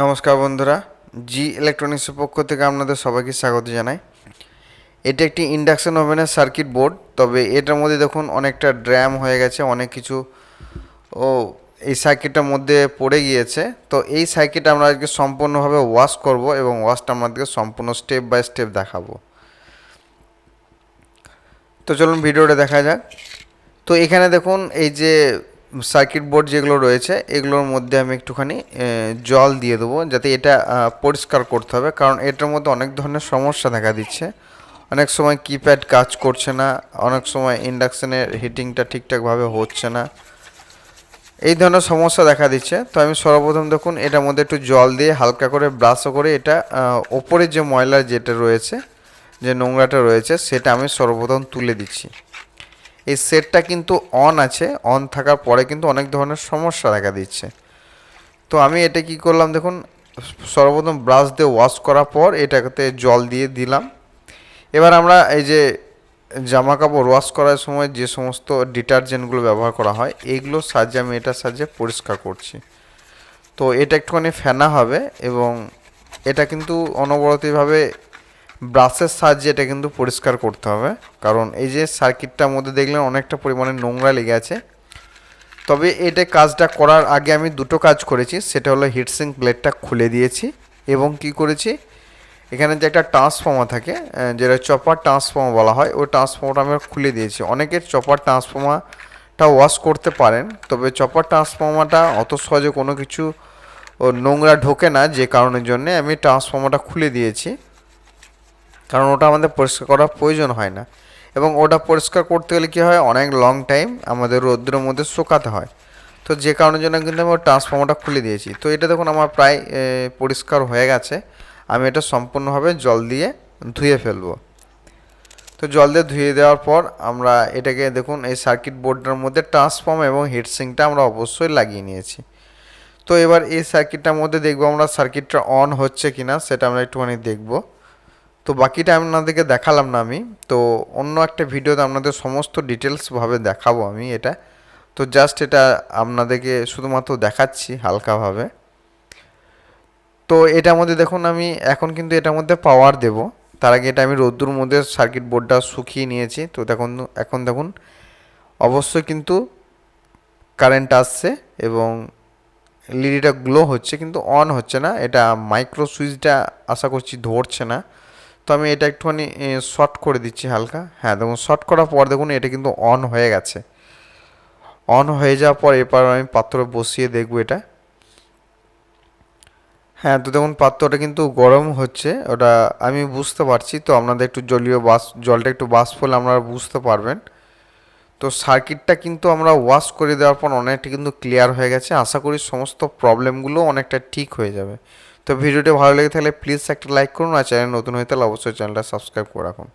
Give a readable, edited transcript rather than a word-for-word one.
নমস্কার বন্ধুরা, জি ইলেকট্রনিক্সের পক্ষ থেকে আপনাদের সবাইকে স্বাগত জানাই। এটি একটি ইন্ডাকশন ওভেনের সার্কিট বোর্ড, তবে এটার মধ্যে দেখুন অনেকটা ড্র্যাম হয়ে গেছে, অনেক কিছু ও এই সার্কিটটার মধ্যে পড়ে গিয়েছে। তো এই সার্কিট আমরা আজকে সম্পূর্ণভাবে ওয়াশ করব এবং ওয়াশটা আমাদেরকে সম্পূর্ণ স্টেপ বাই স্টেপ দেখাবো। তো চলুন ভিডিওটা দেখা যাক। তো এখানে দেখুন এই যে সার্কিট বোর্ড যেগুলো রয়েছে এগুলোর মধ্যে আমি একটুখানি জল দিয়ে দেবো, যাতে এটা পরিষ্কার করতে হবে, কারণ এটার মধ্যে অনেক ধরনের সমস্যা দেখা দিচ্ছে। অনেক সময় কিপ্যাড কাজ করছে না, অনেক সময় ইন্ডাকশানের হিটিংটা ঠিকঠাকভাবে হচ্ছে না, এই ধরনের সমস্যা দেখা দিচ্ছে। তো আমি সর্বপ্রথম দেখুন এটার মধ্যে একটু জল দিয়ে হালকা করে ব্রাশও করে এটা ওপরে যে ময়লা যেটা রয়েছে, যে নোংরাটা রয়েছে, সেটা আমি সর্বপ্রথম তুলে দিচ্ছি। এই সেটটা কিন্তু অন আছে, অন থাকার পরে কিন্তু অনেক ধরনের সমস্যা দেখা দিচ্ছে। তো আমি এটা কি করলাম দেখুন, সর্বপ্রথম ব্রাশ দিয়ে ওয়াশ করার পর এটাতে জল দিয়ে দিলাম। এবার আমরা এই যে জামা কাপড় ওয়াশ করার সময় যে সমস্ত ডিটারজেন্টগুলো ব্যবহার করা হয়, এইগুলোর সাহায্যে আমি এটার সাহায্যে পরিষ্কার করছি। তো এটা একটুখানি ফেনা হবে এবং এটা কিন্তু অনবরতভাবে ব্রাশের সাহায্যে এটা কিন্তু পরিষ্কার করতে হবে, কারণ এই যে সার্কিটটার মধ্যে দেখলেন অনেকটা পরিমাণে নোংরা লেগে আছে। তবে এটা কাজটা করার আগে আমি দুটো কাজ করেছি, সেটা হলো হিটসিঙ্ক প্লেটটা খুলে দিয়েছি এবং কি করেছি, এখানে যে একটা ট্রান্সফর্মার থাকে, যেটা চপার ট্রান্সফর্মার বলা হয়, ওই ট্রান্সফর্মারটা আমি খুলে দিয়েছি। অনেকের চপার ট্রান্সফর্মারটা ওয়াশ করতে পারেন, তবে চপার ট্রান্সফর্মারটা অত সহজে কোনো কিছু নোংরা ঢোকে না, যে কারণের জন্যে আমি ট্রান্সফর্মারটা খুলে দিয়েছি, কারণ ওটা আমাদের পরিষ্কার করার প্রয়োজন হয় না। এবং ওটা পরিষ্কার করতে গেলে কী হয়, অনেক লং টাইম আমাদের রৌদ্রের মধ্যে শুকাতে হয়। তো যে কারণের জন্য কিন্তু আমি ওই ট্রান্সফর্মারটা খুলে দিয়েছি। তো এটা দেখুন আমার প্রায় পরিষ্কার হয়ে গেছে। আমি এটা সম্পূর্ণভাবে জল দিয়ে ধুয়ে ফেলবো। তো জল দিয়ে ধুয়ে দেওয়ার পর আমরা এটাকে দেখুন এই সার্কিট বোর্ডটার মধ্যে ট্রান্সফর্ম এবং হিটসিঙ্কটা আমরা অবশ্যই লাগিয়ে নিয়েছি। তো এবার এই সার্কিটটার মধ্যে দেখবো আমরা সার্কিটটা অন হচ্ছে কিনা, সেটা আমরা একটুখানি দেখবো। তো বাকিটা আপনাদেরকে দেখালাম না আমি, তো অন্য একটা ভিডিওতে আপনাদের সমস্ত ডিটেলসভাবে দেখাবো আমি এটা। তো জাস্ট এটা আপনাদেরকে শুধুমাত্র দেখাচ্ছি হালকাভাবে। তো এটার মধ্যে দেখুন আমি এখন কিন্তু এটার মধ্যে পাওয়ার দেব, তার আগে এটা আমি রোদ্দুর মধ্যে সার্কিট বোর্ডটা শুকিয়ে নিয়েছি। তো এখন দেখুন অবশ্যই কিন্তু কারেন্ট আসছে এবং এলইডিটা গ্লো হচ্ছে, কিন্তু অন হচ্ছে না। এটা মাইক্রো সুইচটা আশা করছি ধরছে না। তো আমি এটা একটুখানি শর্ট করে দিচ্ছি হালকা। হ্যাঁ দেখুন, শর্ট করার পর দেখুন এটা কিন্তু অন হয়ে গেছে। অন হয়ে যাওয়ার পর এরপর আমি পাত্রে বসিয়ে দেখব এটা। হ্যাঁ, তো দেখুন পাত্রটা কিন্তু গরম হচ্ছে, ওটা আমি বুঝতে পারছি। তো আপনাদের একটু জলটা একটু বাষ্প হলে আপনারা বুঝতে পারবেন। তো সার্কিটটা কিন্তু আমরা ওয়াশ করে দেওয়ার পর অনেকটা কিন্তু ক্লিয়ার হয়ে গেছে। আশা করি সমস্ত প্রবলেমগুলো অনেকটা ঠিক হয়ে যাবে। তো ভিডিওটি ভালো লেগে থাকলে প্লিজ একটা লাইক করুন, আর চ্যানেল নতুন হয়ে থাকলে অবশ্যই চ্যানেলটা সাবস্ক্রাইব করে রাখুন।